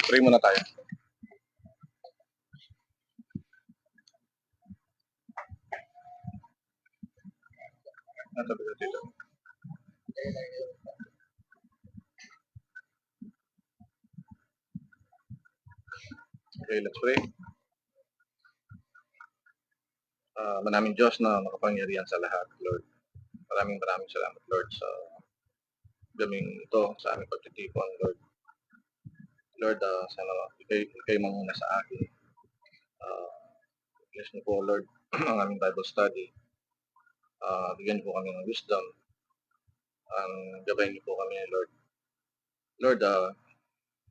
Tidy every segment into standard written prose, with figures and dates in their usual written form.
Pray muna tayo. Okay, let's pray. Manaming Diyos na makapangyarihan sa lahat, Lord. Maraming salamat, Lord, sa gaming ito, sa aming pagtitipon, Lord. Lord, sana ikay manguna sa akin. Bless niyo po, Lord, ang aming Bible study. Bigyan niyo po kami ng wisdom. Gabayin niyo po kami, Lord. Lord,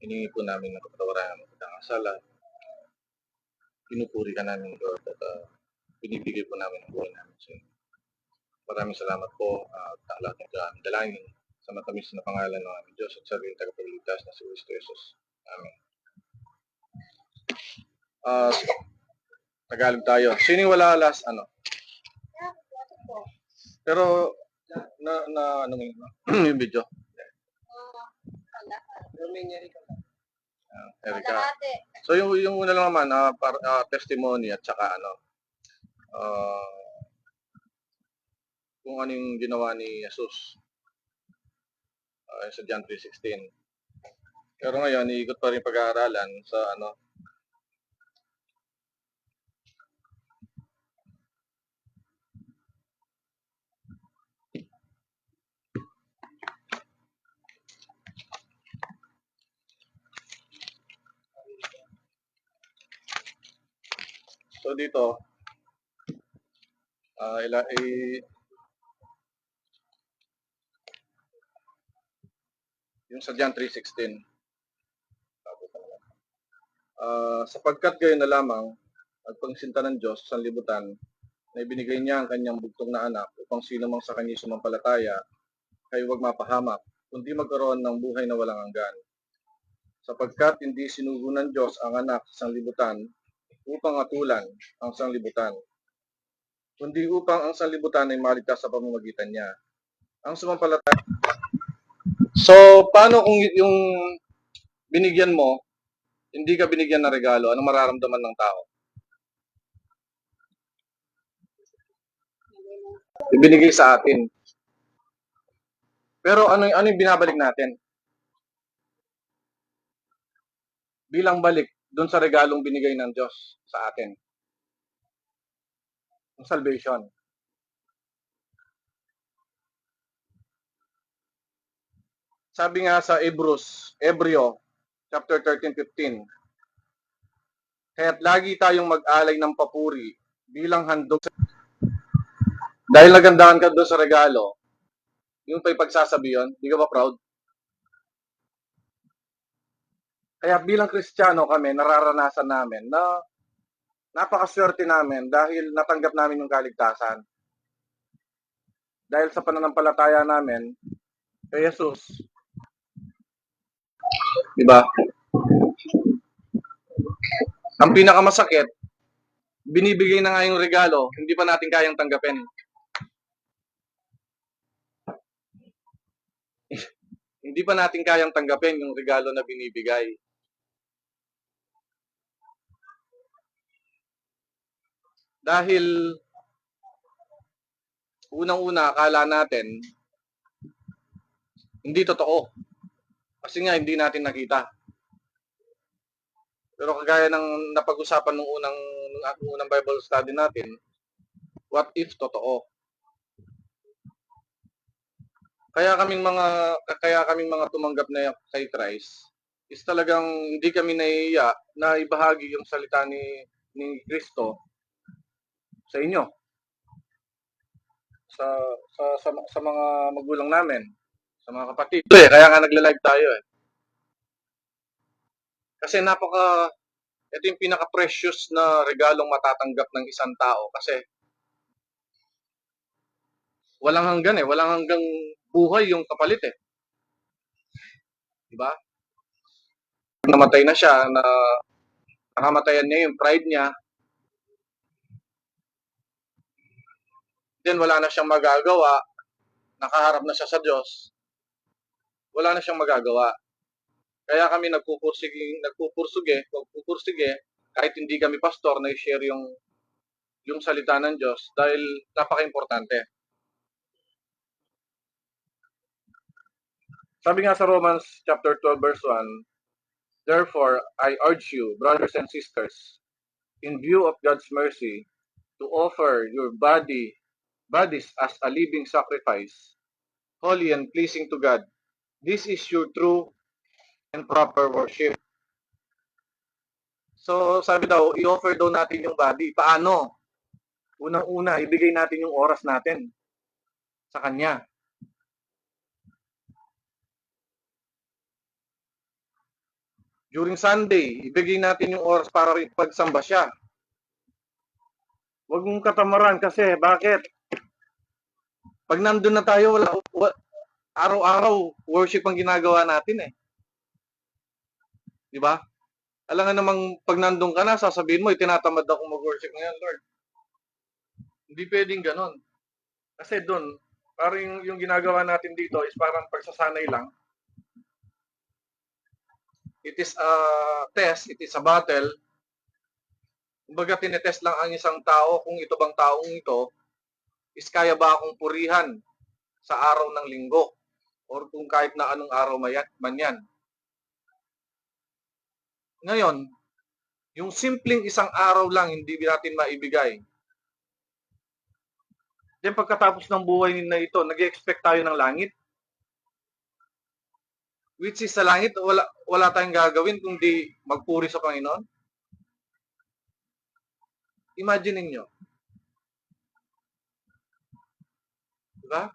hiningi po namin ng kapatawaran ng pagkakasala. Pinupuri ka namin, Lord, at binibigay po namin ang buhay namin sa inyo. Maraming salamat po at lahat ng aming dalangin sa matamis na pangalan ng aming Diyos at sa rin tagapagligtas na si Cristo Jesus. Amen. Tagalog tayo. Sino wala last ano? Pero ano yung video? Erika. So yung una lang naman testimony at saka kung ano yung ginawa ni Jesus sa John 3:16. Pero ngayon iikot pa rin pag-aaralan sa So dito yung sa John 3:16. Sapagkat gayon na lamang at pagsinta ng Diyos sa sanlibutan na ibinigay niya ang kanyang bugtong na anak upang sino mang sa kanya sumampalataya ay huwag mapahamak, kundi magkaroon ng buhay na walang hanggan. Sapagkat hindi sinugo ng Diyos ang anak sa sanlibutan upang atulan ang sanlibutan, kundi upang ang sanlibutan ay maligtas sa pamamagitan niya. Ang sumampalataya. So, paano kung yung binigyan mo, hindi ka binigyan ng regalo, anong mararamdaman ng tao? Ibinigay sa atin. Pero ano yung binabalik natin? Bilang balik doon sa regalong binigay ng Diyos sa atin. Ang salvation. Sabi nga sa Hebreo, chapter 13-15, kaya't lagi tayong mag-alay ng papuri bilang handog dahil nagandahan ka doon sa regalo, yung pa'y pagsasabi yun, di ka ba proud? Kaya bilang Kristiyano kami, nararanasan namin na napakaswerte namin dahil natanggap namin yung kaligtasan. Dahil sa pananampalataya namin kay Jesus. Diba? Ang pinakamasakit, binibigay na nga yung regalo, hindi pa natin kayang tanggapin. Hindi pa natin kayang tanggapin yung regalo na binibigay. Dahil unang-una akala natin hindi totoo. Kasi nga hindi natin nakita. Pero kagaya ng napag-usapan nung unang Bible study natin, what if totoo? Kaya kaming mga tumanggap na kay Christ is talagang hindi kami nahihiya na ibahagi yung salita ni Kristo sa inyo. Sa mga magulang namin, sa mga kapatid. Kaya nga nagla-live tayo eh. Kasi ito yung pinaka-precious na regalong matatanggap ng isang tao kasi walang hanggan eh, walang hanggang buhay yung kapalit eh. Diba? Namatay na siya, na nakamatayan niya yung pride niya. then wala na siyang magagawa, nakaharap na siya sa Diyos, wala na siyang magagawa. Kaya kami nagpupursige, kahit hindi kami pastor, na i-share yung salita ng Diyos dahil napaka-importante. Sabi nga sa Romans chapter 12 verse 1, therefore, I urge you, brothers and sisters, in view of God's mercy, to offer your bodies as a living sacrifice, holy and pleasing to God. This is your true and proper worship. So, sabi daw, i-offer daw natin yung body. Paano? Unang-una, ibigay natin yung oras natin sa Kanya. During Sunday, ibigay natin yung oras para pagsamba siya. Huwag mong katamaran kasi, bakit? Pag nandun na tayo, araw-araw, worship ang ginagawa natin eh. Di ba? Alam nga namang pag nandun ka na, sasabihin mo, tinatamad ako mag-worship ngayon, Lord. Hindi pwedeng ganon. Kasi doon, parang yung ginagawa natin dito is parang pagsasanay lang. It is a test, it is a battle. Kumbaga, tinetest lang ang isang tao kung ito bang taong ito is kaya ba akong purihan sa araw ng linggo or kung kahit na anong araw man yan. Ngayon, yung simpleng isang araw lang hindi natin maibigay. Then pagkatapos ng buhay na ito, nag-expect tayo ng langit. Which is sa langit, wala tayong gagawin kundi magpuri sa Panginoon. Imagine niyo. Diba?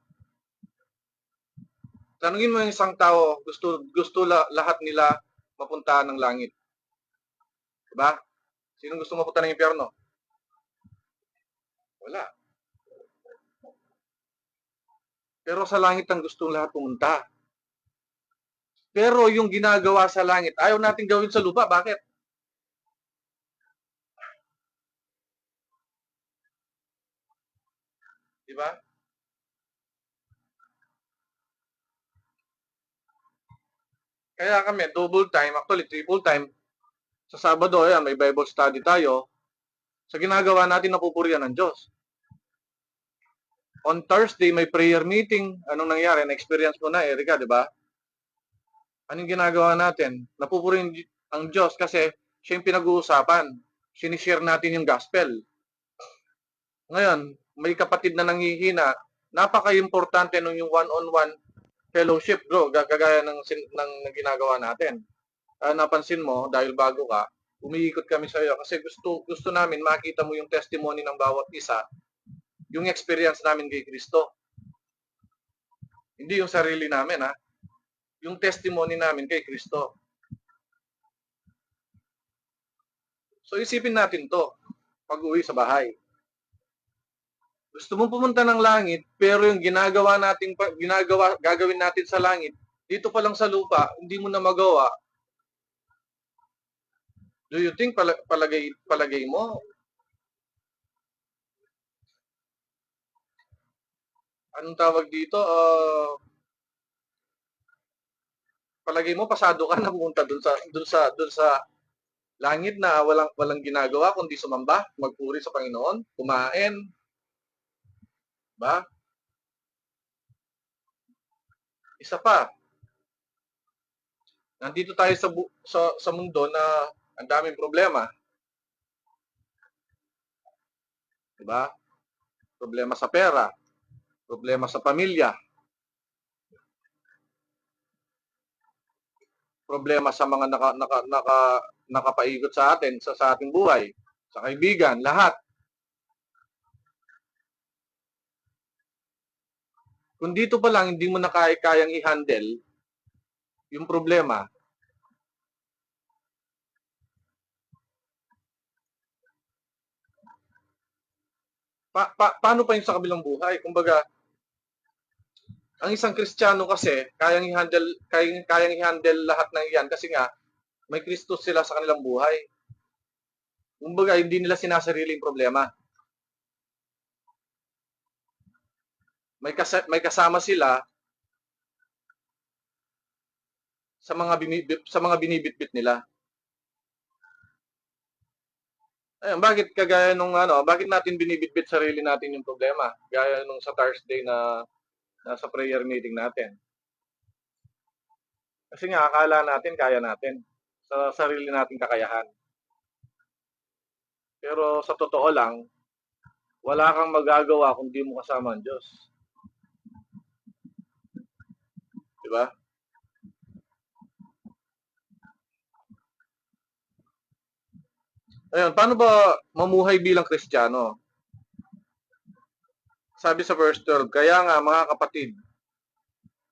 Tanungin mo yung isang tao, gusto lahat nila mapunta ng langit. Diba? Sino gusto mapunta ng impyerno? Wala. Pero sa langit ang gustong lahat pumunta. Pero yung ginagawa sa langit, ayaw natin gawin sa lupa. Bakit? Diba? Kaya kami, double time, actually triple time. Sa Sabado, ayan, may Bible study tayo. Sa ginagawa natin, napupurihan ng Diyos. On Thursday, may prayer meeting. Anong nangyari? Na-experience mo na, Erica, di ba? Anong ginagawa natin? Napupurihan ang Diyos kasi siya yung pinag-uusapan. Sinishare natin yung gospel. Ngayon, may kapatid na nanghihina. Napaka-importante nung yung one-on-one fellowship, bro, gagaya ng ginagawa natin. Napansin mo, dahil bago ka, umiikot kami sa iyo kasi gusto namin makita mo yung testimony ng bawat isa, yung experience namin kay Kristo. Hindi yung sarili namin, ha? Yung testimony namin kay Kristo. So isipin natin to pag-uwi sa bahay. Gusto mong pumunta ng langit, pero yung gagawin natin sa langit, dito pa lang sa lupa, hindi mo na magawa. Do you think palagay mo? Anong tawag dito? Palagay mo pasado ka na pumunta dun sa langit na walang ginagawa kundi sumamba, magpuri sa Panginoon, kumain. Ba? Isa pa. Nandito tayo sa mundo na ang daming problema. Diba? Problema sa pera, problema sa pamilya, problema sa mga nakapaigot sa atin, sa ating buhay, sa kaibigan, lahat. Kung dito pa lang hindi mo na kayang i-handle yung problema, paano pa yung sa kabilang buhay? Kumbaga, ang isang Kristiyano kasi kayang i-handle lahat ng iyan kasi nga may Kristo sila sa kanilang buhay. Kumbaga, hindi nila sinasarili yung problema. may kasama sila sa mga binibitbit nila. Ayun, bakit kagaya nung bakit natin binibitbit sarili natin yung problema? Gaya nung sa Thursday na nasa prayer meeting natin. Kasi nga akala natin kaya natin sa sarili nating kakayahan. Pero sa totoo lang, wala kang magagawa kung di mo kasama ang Diyos. Di ba? Ayun, paano ba mamuhay bilang Kristiyano? Sabi sa verse 12, kaya nga mga kapatid,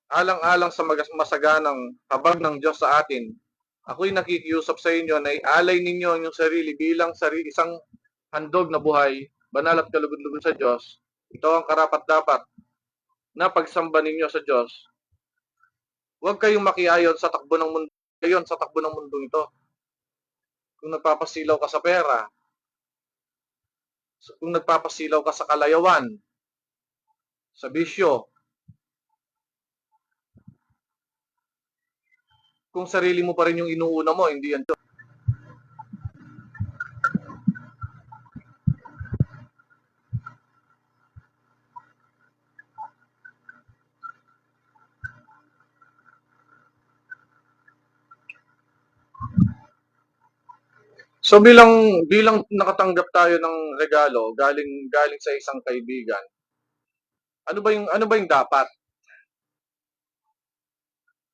alang-alang sa masaganang habag ng Diyos sa atin, ako'y nakikiusap sa inyo na ialay ninyo yung sarili bilang isang handog na buhay, banal at kalugod-lugod sa Diyos. Ito ang karapat-dapat na pagsamba ninyo sa Diyos. Huwag kayong makiayon sa takbo ng mundo, sa takbo ng mundong ito. Kung nagpapasilaw ka sa pera, kung nagpapasilaw ka sa kalayawan, sa bisyo, kung sarili mo pa rin yung inuuna mo, hindi yan Diyos. So bilang nakatanggap tayo ng regalo galing sa isang kaibigan, ano ba yung dapat?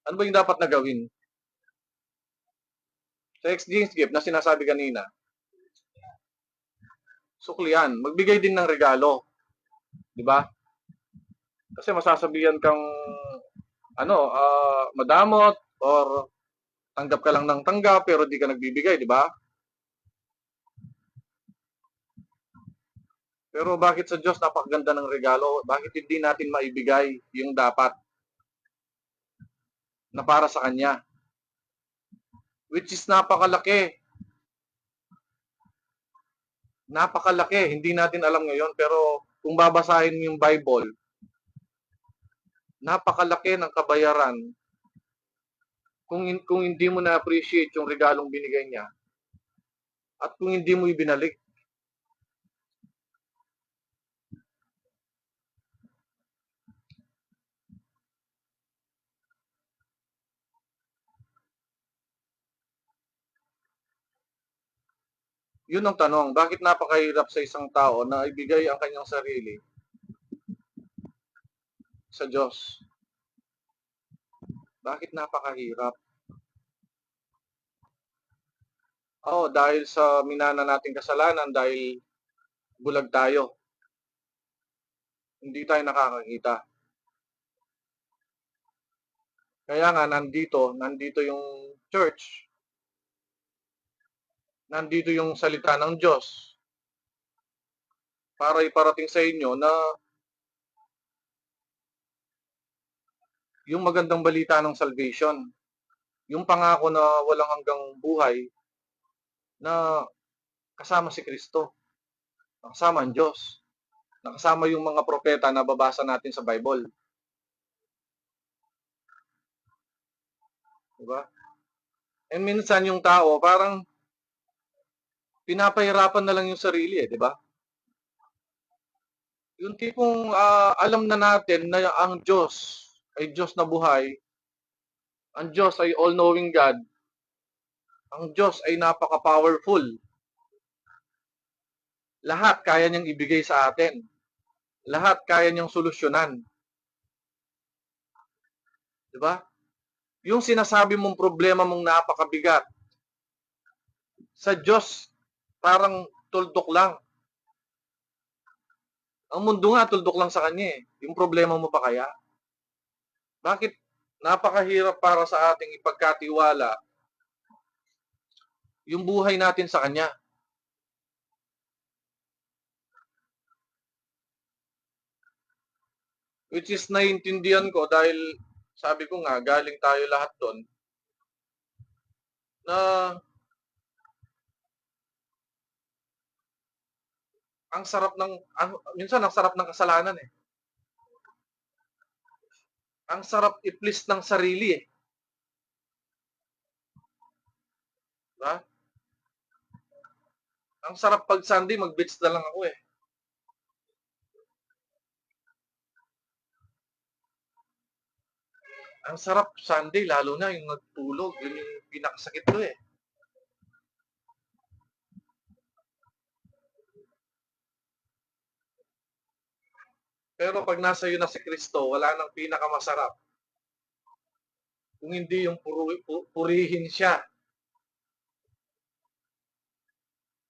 Ano ba yung dapat na gawin? Sa exchange gift na sinasabi kanina, suklian, magbigay din ng regalo, 'di ba? Kasi masasabihan kang madamot or tanggap ka lang ng tanggap pero di ka nagbibigay, 'di ba? Pero bakit sa Diyos napakaganda ng regalo? Bakit hindi natin maibigay yung dapat na para sa Kanya? Which is napakalaki. Napakalaki. Hindi natin alam ngayon pero kung babasahin yung Bible, napakalaki ng kabayaran kung hindi mo na-appreciate yung regalong binigay niya at kung hindi mo ibinalik. Yun ang tanong, bakit napakahirap sa isang tao na ibigay ang kanyang sarili sa Diyos? Bakit napakahirap? Dahil sa minana nating kasalanan, dahil bulag tayo. Hindi tayo nakakakita. Kaya nga nandito yung church. Nandito yung salita ng Diyos para iparating sa inyo na yung magandang balita ng salvation. Yung pangako na walang hanggang buhay na kasama si Kristo, kasama ang Diyos, nakasama yung mga propeta na babasa natin sa Bible. Diba? And minsan yung tao parang pinapahirapan na lang yung sarili di ba? Yung tipong alam na natin na ang Diyos ay Diyos na buhay, ang Diyos ay all-knowing God, ang Diyos ay napaka-powerful. Lahat kaya niyang ibigay sa atin. Lahat kaya niyang solusyonan. Di ba? Yung sinasabi mong problema mong napakabigat, sa Diyos, parang tuldok lang. Ang mundo nga, tuldok lang sa Kanya Yung problema mo pa kaya? Bakit napakahirap para sa ating ipagkatiwala yung buhay natin sa Kanya? Which is naiintindihan ko dahil sabi ko nga, galing tayo lahat doon na ang sarap ng minsan ang sarap ng kasalanan Ang sarap i-please ng sarili eh. Diba? Ang sarap pag Sunday, mag-beach na lang ako eh. Ang sarap Sunday, lalo na yung nagtulog. Yun yung pinakasakit ko eh. Pero pag nasa iyo na si Kristo, wala nang pinakamasarap. Kung hindi yung purihin siya.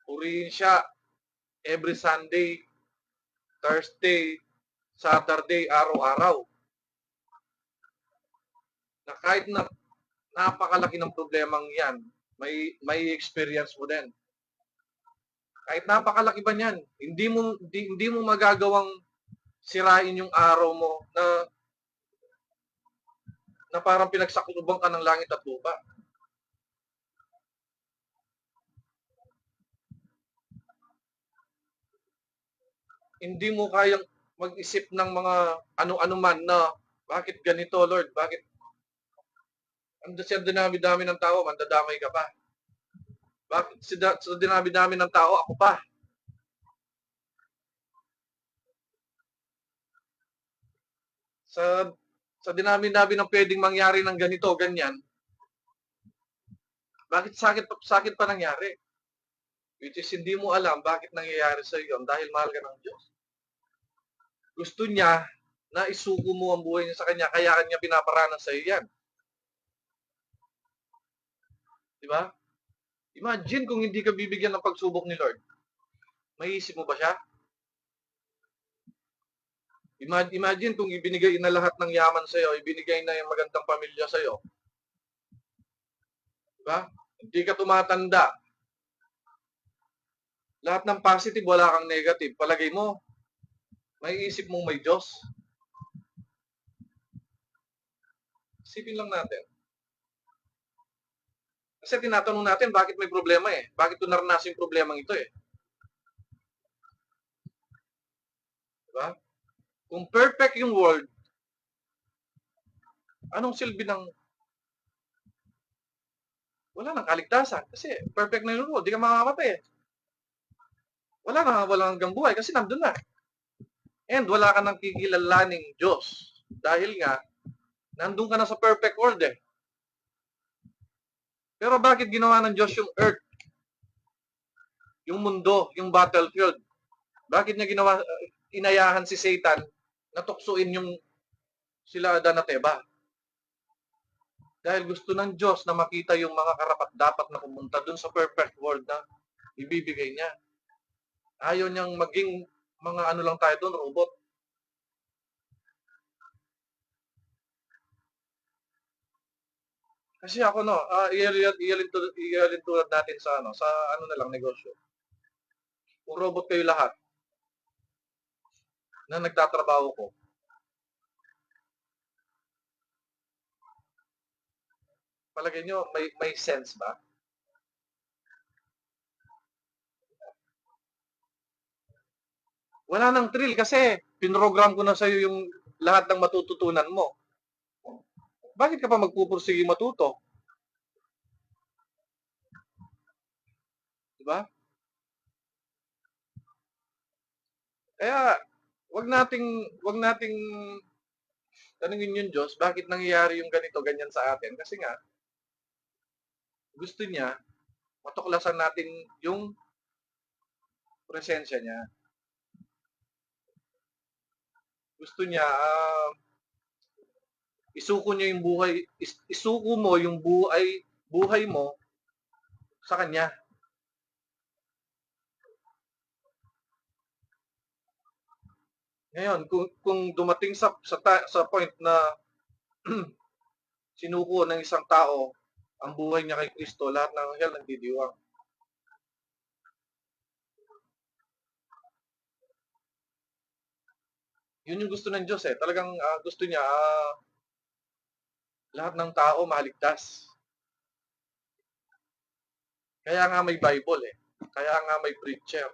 Purihin siya every Sunday, Thursday, Saturday, araw-araw. Na kahit na napakalaki ng problemang yan, may experience mo din. Kahit napakalaki ba niyan, hindi mo magagawang sirain yung araw mo na parang pinagsakluban ka ng langit at lupa. Hindi mo kayang mag-isip ng mga ano-ano man na bakit ganito, Lord? Bakit sa dinami-dami ng tao, mandadamay ka pa? Bakit sa dinami-dami ng tao, ako pa? Sa dinami-dami ng pwedeng mangyari ng ganito, ganyan, bakit sakit pa nangyari? Which is hindi mo alam bakit nangyayari sa iyo dahil mahal ka ng Diyos. Gusto niya na isuko mo ang buhay niya sa Kanya, kaya Kanya pinaparanas sa iyo yan. Di ba? Imagine kung hindi ka bibigyan ng pagsubok ni Lord. Maiisip mo ba siya? Imagine kung ibinigay na lahat ng yaman sa iyo, ibinigay na yung magandang pamilya sa iyo. Diba? Hindi ka tumatanda. Lahat ng positive, wala kang negative. Palagay mo, may isip mong may Diyos. Isipin lang natin. Kasi tinatanong natin, bakit may problema eh? Bakit ito naranasin yung problemang ito eh? Diba? Kung perfect yung world, anong silbi ng wala nang kaligtasan? Kasi perfect na yung world, di ka makakapatay eh. Wala hanggang buhay kasi nandun na. And wala ka nang kikilalaning Diyos. Dahil nga, nandun ka na sa perfect world eh. Pero bakit ginawa ng Diyos yung earth? Yung mundo, yung battlefield? Bakit niya ginawa, inayahan si Satan na tuksuin yung sila Adan at Eva? Dahil gusto ng Diyos na makita yung mga karapat-dapat na pumunta dun sa perfect world na ibibigay niya. Ayaw niyang maging mga ano lang tayo dun, robot. Kasi ako no, ialin tulad natin sa ano na lang negosyo. Kung robot kayo lahat na nagtatrabaho ko, palagay nyo, may sense ba? Wala nang thrill kasi pinrogram ko na sa'yo yung lahat ng matututunan mo. Bakit ka pa magpupursige matuto? Diba? Kaya, wag nating tanungin yung Diyos, bakit nangyayari yung ganito, ganyan sa atin? Kasi nga, gusto niya, matuklasan natin yung presensya niya. Gusto niya, isuko niya yung buhay, isuko mo yung buhay mo sa Kanya. Ngayon, kung dumating sa point na sinuko ng isang tao ang buhay niya kay Kristo, lahat ng anghel nagdidiwang. Yun yung gusto ng Diyos eh. Talagang gusto niya lahat ng tao maligtas. Kaya nga may Bible eh. Kaya nga may preacher.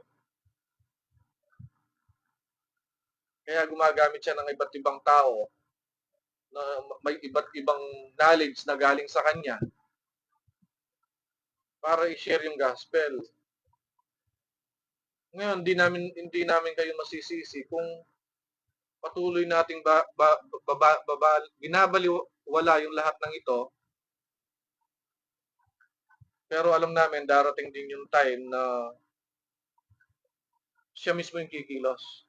Kaya gumagamit siya ng iba't ibang tao na may iba't ibang knowledge na galing sa Kanya para i-share yung gospel. Ngayon, hindi namin kayo masisisi kung patuloy nating binabaliwala yung lahat ng ito, pero alam namin darating din yung time na siya mismo yung kikilos.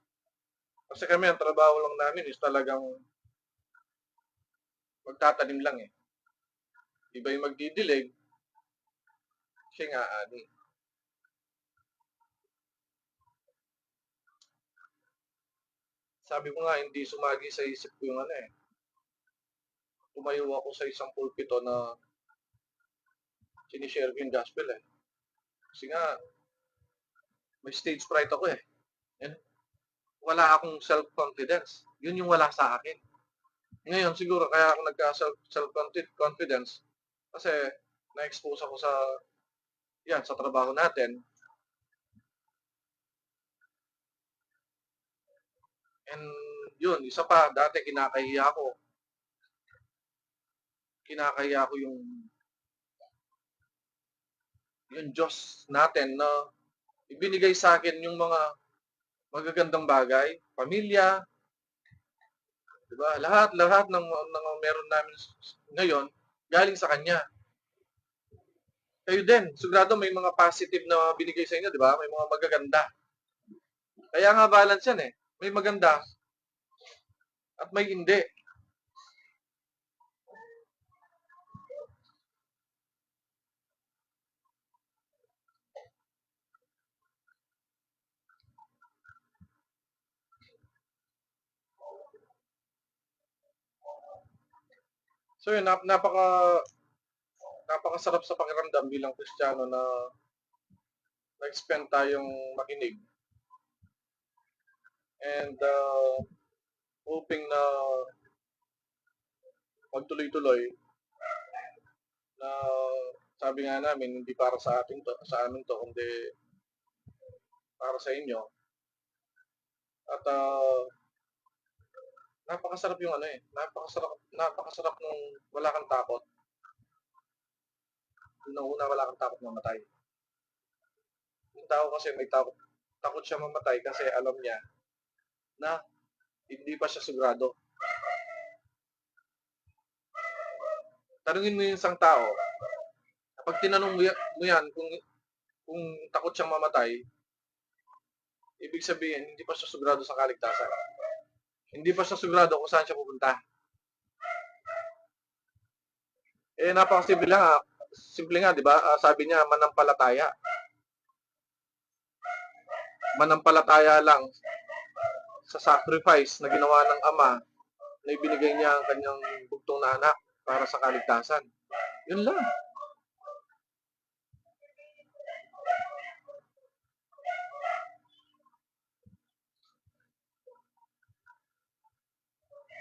Kasi kami, ang trabaho lang namin is talagang magtatanim lang eh. Iba yung magdidilig, siya yung aani. Sabi ko nga, hindi sumagi sa isip ko yung ano eh. Tumayo ako sa isang pulpito na sinishare ko yung gospel eh. Kasi nga, may stage fright ako eh. And wala akong self-confidence. Yun yung wala sa akin. Ngayon, siguro kaya ako nagka-self-confidence kasi na-expose ako sa trabaho natin. And yun, isa pa, dati kinakahiya ko yung Diyos natin na ibinigay sa akin yung mga magagandang bagay, pamilya, di ba? Lahat ng meron namin ngayon galing sa Kanya. Kayo din, sigurado may mga positive na binigay sa inyo, di ba? May mga magaganda. Kaya nga balance yan eh. May maganda at may hindi. So yun, napakasarap sa pakiramdam bilang Kristiyano na nag-spend tayong makinig. And hoping na magtuloy-tuloy na sabi nga namin, hindi para sa amin to, kundi para sa inyo. At napakasarap yung ano eh. Napakasarap nung wala kang takot. Unang-una wala kang takot mamatay. Yung tao kasi may takot siya mamatay kasi alam niya na hindi pa siya sigurado. Tanungin mo yung isang tao, kapag tinanong mo yan kung takot siyang mamatay, ibig sabihin, hindi pa siya sigurado sa kaligtasan. Hindi pa siya sigurado kung saan siya pupunta. Eh, napakasimple lang. Simple nga, di ba? Sabi niya, manampalataya. Manampalataya lang sa sacrifice na ginawa ng Ama na ibinigay niya ang kanyang bugtong na anak para sa kaligtasan. Yun lang.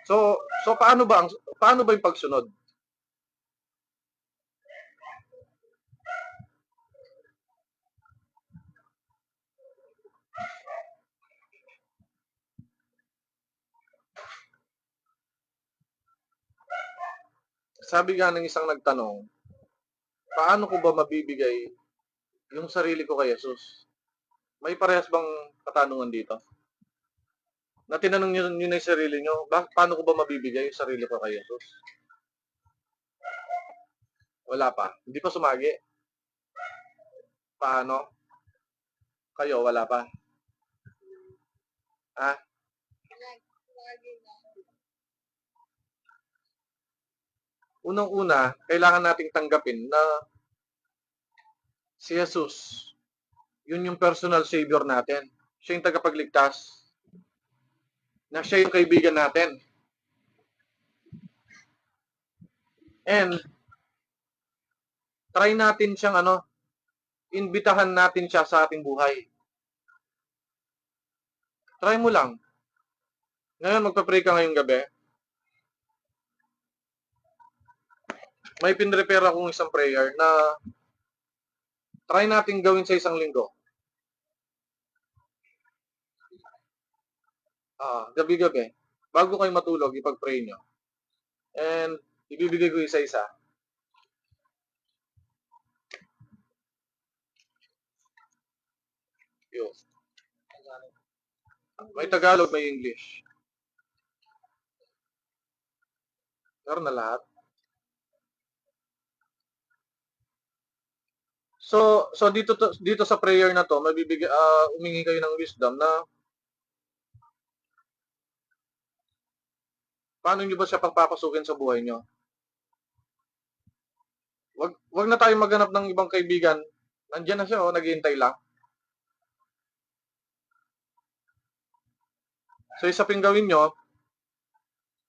So paano ba yung pagsunod? Sabi nga ng isang nagtanong, paano ko ba mabibigay yung sarili ko kay Jesus? May parehas bang katanungan dito? Na tinanong niyo na yung sarili niyo, paano ko ba mabibigay yung sarili ko kay Jesus? Wala pa. Hindi pa sumagi. Paano? Kayo, wala pa. Ah? Unang-una, kailangan nating tanggapin na si Jesus, yun yung personal savior natin. Siya yung tagapagligtas. Na siya yung kaibigan natin. And, try natin siyang imbitahan natin siya sa ating buhay. Try mo lang. Ngayon, magpa-pray ka ngayong gabi. May pinrepare akong isang prayer na try natin gawin sa isang linggo. Gabi-gabi. Bago kayo matulog, ipag-pray nyo. And ibibigay ko isa-isa. Yun. May Tagalog, may English. Meron na lahat. So dito sa prayer na to, humingi kayo ng wisdom na paano niyo ba siya pagpapasukin sa buhay niyo. Wag na tayong maghanap ng ibang kaibigan. Nandiyan na siya, naghihintay lang. So isa ping gawin niyo,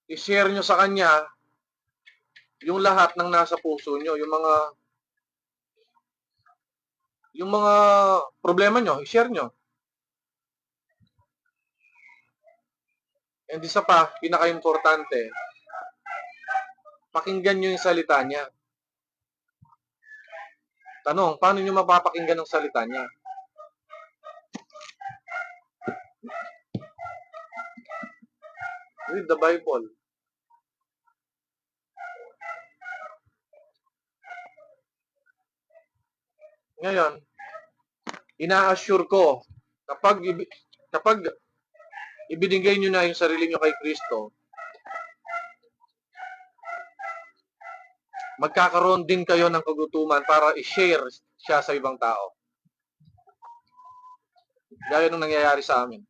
i-share niyo sa kanya yung lahat ng nasa puso niyo, yung mga problema niyo, i-share niyo. And isa pa, pinaka-importante, pakinggan niyo yung salita niya. Tanong, paano niyo mapapakinggan ang salita niya? Read the Bible. Ngayon, ina-assure ko, kapag ibinigay niyo na yung sarili niyo kay Kristo, magkakaroon din kayo ng kagutuman para i-share siya sa ibang tao. Gaya nung nangyayari sa amin.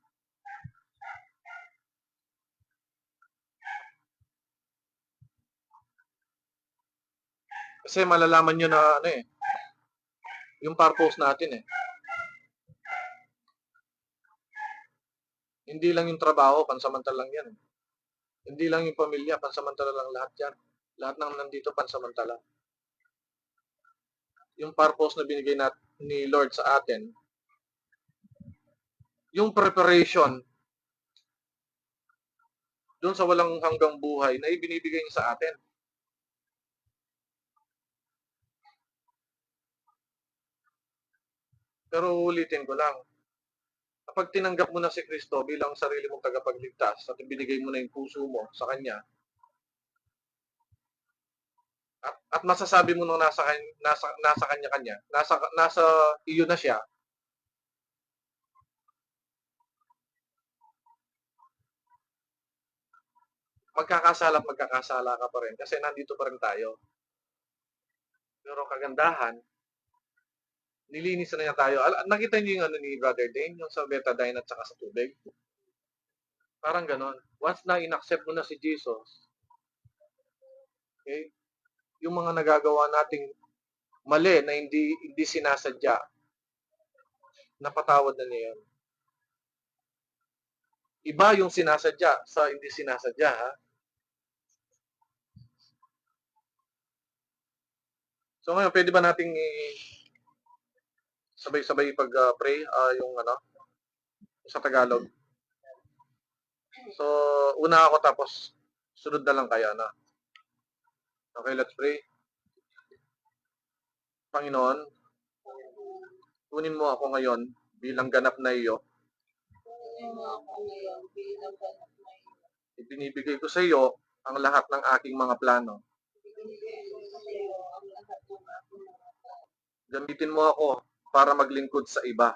Kasi malalaman nyo na yung purpose natin eh. Hindi lang yung trabaho, pansamantala lang yan. Hindi lang yung pamilya, pansamantala lang lahat yan. Lahat ng nandito, pansamantala. Yung purpose na binigay ni Lord sa atin, yung preparation doon sa walang hanggang buhay na ibinibigay niya sa atin. Pero ulitin ko lang, kapag tinanggap mo na si Kristo bilang sarili mong tagapagligtas at ibinigay mo na yung puso mo sa Kanya, at masasabi mo nung nasa kanya, nasa iyo na siya, magkakasala ka pa rin kasi nandito pa rin tayo. Pero kagandahan, nilinis na niya tayo. Nakita niyo yung ni Brother Dane, yung sa betadine at saka sa tubig? Parang ganon. Once na inaccept mo na si Jesus, okay, yung mga nagagawa nating mali na hindi sinasadya, napatawad na niya yun. Iba yung sinasadya sa hindi sinasadya, ha? So ngayon, pwede ba nating sabay-sabay pag-pray yung sa Tagalog? So, una ako tapos sunod na lang kaya na. Okay, let's pray. Panginoon, kunin mo ako ngayon bilang ganap na iyo. Ibinibigay ko sa iyo ang lahat ng aking mga plano. Gamitin mo ako para maglingkod sa iba.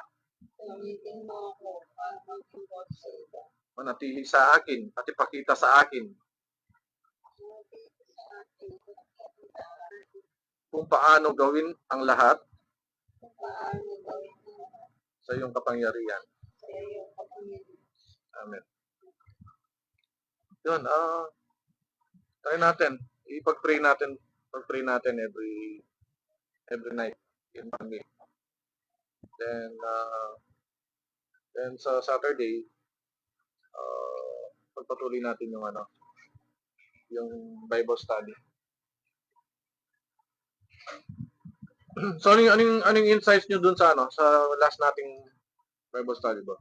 Manatili sa akin at ipakita sa akin kung paano gawin ang lahat sa iyong kapangyarihan. Amen. Yun, try natin. Pag-pray natin every night in family. Then sa Saturday, pagpatuloy natin yung Bible study. So anong insights nyo dun sa sa last nating Bible study ba?